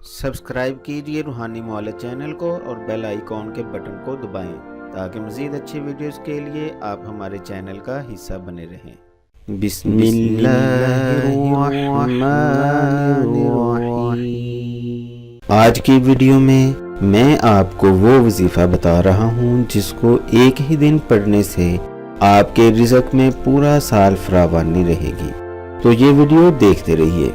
Subscribe कीजिए रूहानी मौला चैनल को और बेल आइकॉन के बटन को दबाएं ताकि मज़ीद अच्छी वीडियोस के लिए आप हमारे चैनल का हिस्सा बने रहें। बिस्मिल्लाहिर्रहमानिर्रहीम। आज की वीडियो में मैं आपको वो वजीफ़ा बता रहा हूँ जिसको एक ही दिन पढ़ने से आपके रिज़्क में पूरा साल फरावानी रहेगी। तो ये वीडियो देखते रहिए।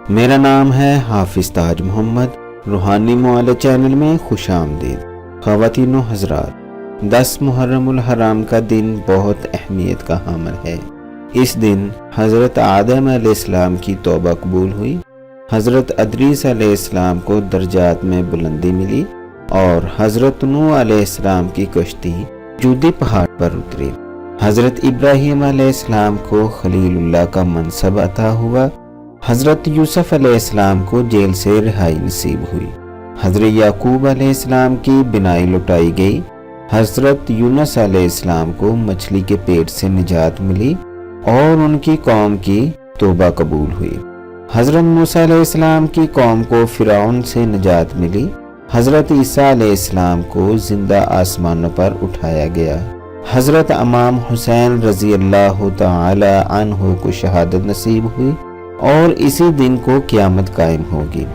मेरा नाम है हाफिज ताज मोहम्मद। रूहानी मौला चैनल में खुश आमदीद। ख़वातीनो हज़रात, 10 मुहर्रमुल हराम का दिन बहुत अहमियत का हामिल है। इस दिन हज़रत आदम अलैहिस्सलाम की तौबा कबूल हुई, हज़रत अदरीस अलैहिस्सलाम को दर्जात में बुलंदी मिली और हज़रत नूह अलैहिस्सलाम की कश्ती जूदी पहाड़ पर उतरी। हज़रत इब्राहीम अलैहिस्सलाम को खलीलुल्लाह का मनसब अता हुआ। हज़रत यूसुफ अलैहिस्सलाम को जेल से रिहाई नसीब हुई। हज़रत याकूब अलैहिस्सलाम की बिनाई लुटाई गई। हज़रत यूनुस अलैहिस्सलाम को मछली के पेट से निजात मिली और उनकी कौम की तौबा कबूल हुई। हज़रत मूसा अलैहिस्सलाम की कौम को फिरौन से निजात मिली। हज़रत ईसा अलैहिस्सलाम को जिंदा आसमानों पर उठाया गया। हज़रत इमाम हुसैन रज़ी अल्लाह तआला अन्हु को शहादत नसीब हुई और इसी दिन को क़यामत कायम होगी।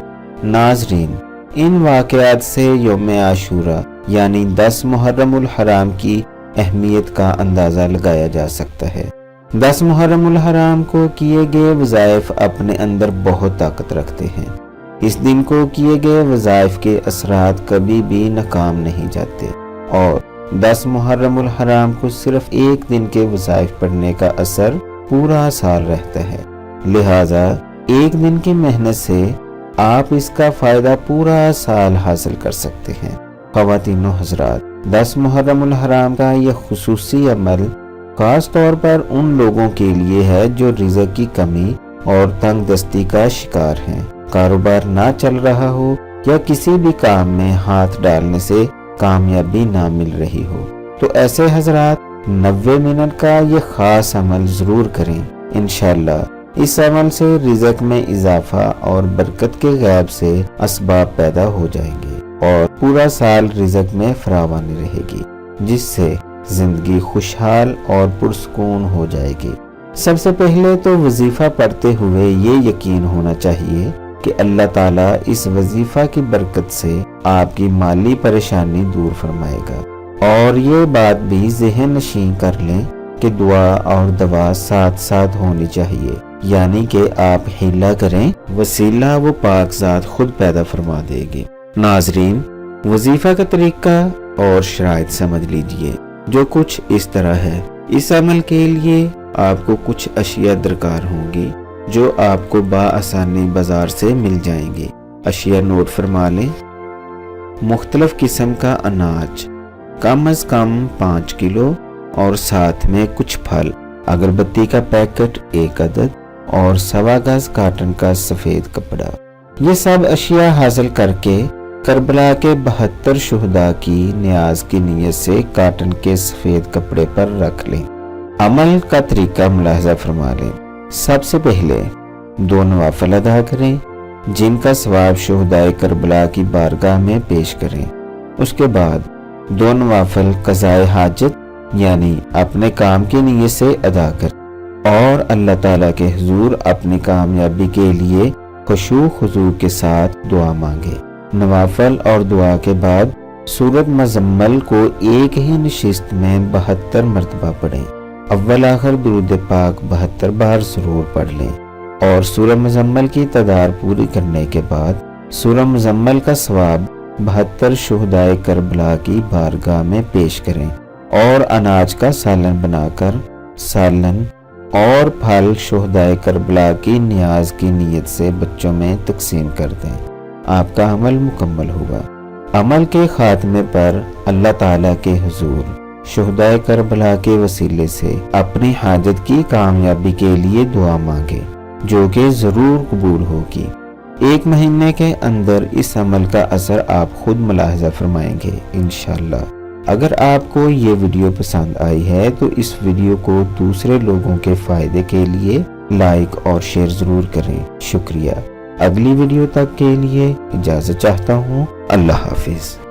नाज़रीन, इन वाक़यात से यौम आशूरा यानी 10 मुहर्रमुल हराम की अहमियत का अंदाज़ा लगाया जा सकता है। 10 मुहर्रमुल हराम को किए गए वज़ाइफ अपने अंदर बहुत ताकत रखते हैं। इस दिन को किए गए वज़ाइफ के असरात कभी भी नाकाम नहीं जाते और 10 मुहर्रमुल हराम को सिर्फ एक दिन के वज़ाइफ पढ़ने का असर पूरा साल रहता है। लिहाजा एक दिन की मेहनत से आप इसका फ़ायदा पूरा साल हासिल कर सकते हैं। ख़वातीनो हज़रात, 10 मुहर्रमुल हराम का यह खुसूसी अमल खास तौर पर उन लोगों के लिए है जो रिज़्क की कमी और तंग दस्ती का शिकार हैं, कारोबार ना चल रहा हो या किसी भी काम में हाथ डालने से कामयाबी ना मिल रही हो। तो ऐसे हज़रात 90 मिनट का ये ख़ास अमल ज़रूर करें। इंशाअल्लाह इस अमल से रिज़्क में इजाफा और बरकत के गैब से असबाब पैदा हो जाएंगे और पूरा साल रिज़्क में फरावानी रहेगी, जिससे जिंदगी खुशहाल और पुरसुकून हो जाएगी। सबसे पहले तो वजीफा पढ़ते हुए ये यकीन होना चाहिए कि अल्लाह ताला इस वजीफा की बरकत से आपकी माली परेशानी दूर फरमाएगा। और ये बात भी ज़हन नशीं कर लें कि दुआ और दवा साथ साथ होनी चाहिए, यानी कि आप हिला करें, वसीला वो पाक ज़ात खुद पैदा फरमा देगी। नाजरीन, वजीफा का तरीका और शराइत समझ लीजिए, जो कुछ इस तरह है। इस अमल के लिए आपको कुछ अशिया दरकार होंगी जो आपको बाआसानी बाजार से मिल जाएंगी। अशिया नोट फरमा लें। मुख्तलिफ किस्म का अनाज कम अज कम 5 किलो और साथ में कुछ फल, अगरबत्ती का पैकेट 1 अदद और 1.25 गज काटन का सफ़ेद कपड़ा। ये सब अशिया हासिल करके करबला के 72 शुहदा की न्याज की नीयत से काटन के सफ़ेद कपड़े पर रख लें। अमल का तरीका मुलाहजा फरमा लें। सबसे पहले 2 नवाफिल अदा करें जिनका सवाब शुहदाए करबला की बारगाह में पेश करें। उसके बाद 2 नवाफिल क़ज़ाए हाजत यानी अपने काम की नीयत से अदा कर और अल्लाह ताला के हुजूर अपनी कामयाबी के लिए खुशू खुजू के साथ दुआ मांगे। नवाफिल और दुआ के बाद सूरत मुज़म्मिल को एक ही नशिस्त में 72 मरतबा पढ़ें। अव्वल आखिर दुरूद पाक 72 बार ज़रूर पढ़ लें और सूरत मुज़म्मिल की तादाद पूरी करने के बाद सूरत मुज़म्मिल का सवाब 72 शुहदाए करबला की बारगाह में पेश करें और अनाज का सालन बनाकर सालन और फल शुहदाए करबला की न्याज की नीयत से बच्चों में तकसीम कर दें। आपका अमल मुकम्मल हुआ। अमल के खात्मे पर अल्लाह ताला के हुजूर शुहदाए करबला के वसीले से अपनी हाजत की कामयाबी के लिए दुआ मांगे, जो कि ज़रूर कबूल होगी। 1 महीने के अंदर इस अमल का असर आप खुद मुलाहजा फरमाएंगे इंशाअल्लाह। اگر آپ کو یہ ویڈیو پسند آئی ہے تو اس ویڈیو کو دوسرے لوگوں کے فائدے کے لیے لائک اور شیئر ضرور کریں۔ شکریہ۔ اگلی ویڈیو تک کے لیے اجازت چاہتا ہوں۔ اللہ حافظ۔